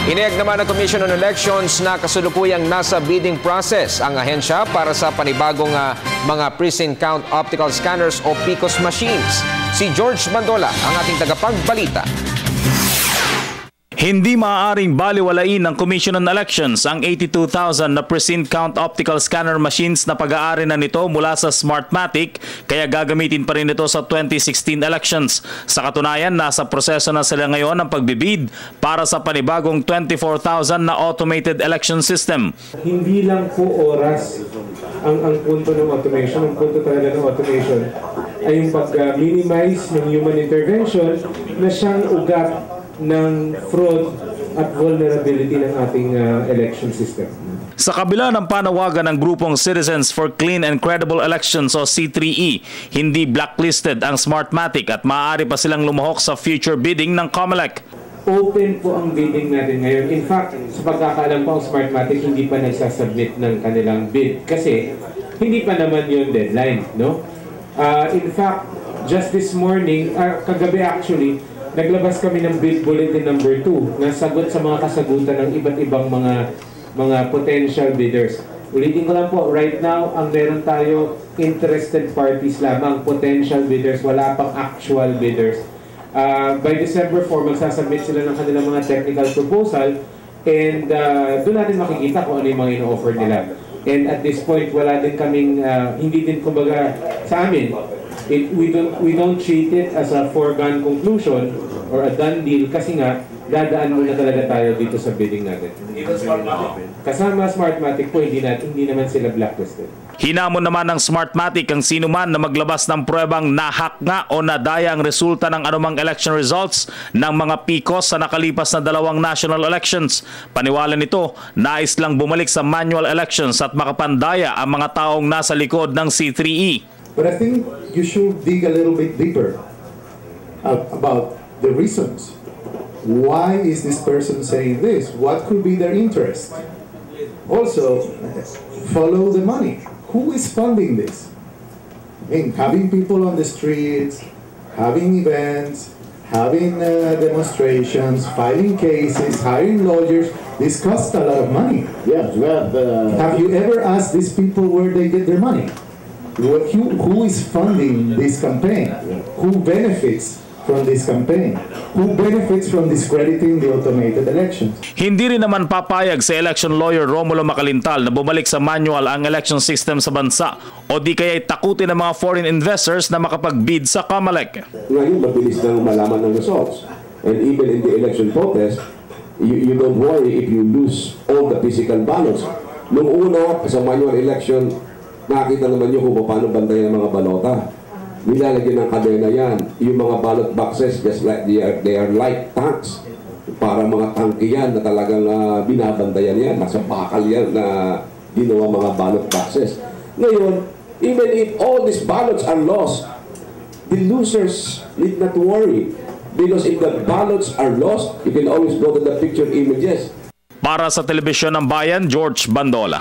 Inihayag naman ng Commission on Elections na kasulukuyang nasa bidding process ang ahensya para sa panibagong mga precinct count optical scanners o PICOS machines. Si George Bandola ang ating tagapagbalita. Hindi maaaring baliwalain ng Commission on Elections ang 82,000 na precinct count optical scanner machines na pag-aari na nito mula sa Smartmatic, kaya gagamitin pa rin ito sa 2016 elections. Sa katunayan, nasa proseso na sila ngayon ng pagbibid para sa panibagong 24,000 na automated election system. Hindi lang po oras ang punto ng automation. Ang punto talaga ng automation ay yung pag-minimize ng human intervention na siyang ugat ng fraud at vulnerability ng ating election system. Sa kabila ng panawagan ng grupong Citizens for Clean and Credible Elections o C3E, hindi blacklisted ang Smartmatic at maaari pa silang lumahok sa future bidding ng COMELEC. Open po ang bidding natin ngayon. In fact, sa pagkakaalam ko, ang Smartmatic hindi pa nagsasubmit ng kanilang bid kasi hindi pa naman yung deadline, no? In fact, just this morning, kagabi actually, naglabas kami ng bid bulletin number 2 na sagot sa mga kasagutan ng iba't ibang mga potential bidders. Ulitin ko lang po, right now, ang meron tayo interested parties lamang, potential bidders, wala pang actual bidders. By December 4, magsasubmit sila ng kanilang mga technical proposal and doon natin makikita kung ano yung mga ino-offer nila. And at this point, wala din kaming, hindi din kumbaga sa amin, we don't treat it as a foregone conclusion or a done deal kasi nga dadaan muna talaga tayo dito sa bidding natin. Kasama Smartmatic po, hindi naman sila blacklisted. Hinamon naman ng Smartmatic ang sinuman na maglabas ng pruebang nahack nga o nadaya ang resulta ng anumang election results ng mga PICOS sa nakalipas na 2 national elections. Paniwala nito, nais lang bumalik sa manual elections at makapandaya ang mga taong nasa likod ng C3E. But I think you should dig a little bit deeper about the reasons. Why is this person saying this? What could be their interest? Also, follow the money. Who is funding this? I mean, having people on the streets, having events, having demonstrations, filing cases, hiring lawyers, this costs a lot of money. Yes, well, have you ever asked these people where they get their money? Who is funding this campaign? Who benefits from this campaign? Who benefits from discrediting the automated elections? Hindi rin naman papayag sa election lawyer Romulo Macalintal na bumalik sa manual ang election system sa bansa o di kaya'y takutin ng mga foreign investors na makapag-bid sa COMELEC. Ngayon, mabilis na malaman ng results. And even in the election protest, you don't worry if you lose all the physical ballots. Nung una, sa manual election, nakita naman nyo kung paano bandayan ang mga balota. Nilalagyan ng kadena yan. Yung mga ballot boxes, just like they are like tanks. Para mga tangke yan na talagang binabandayan yan. Nasa bakal yan na ginawa mga ballot boxes. Ngayon, even if all these ballots are lost, the losers need not worry. Because if the ballots are lost, you can always go to the picture images. Para sa Telebisyon ng Bayan, George Bandola.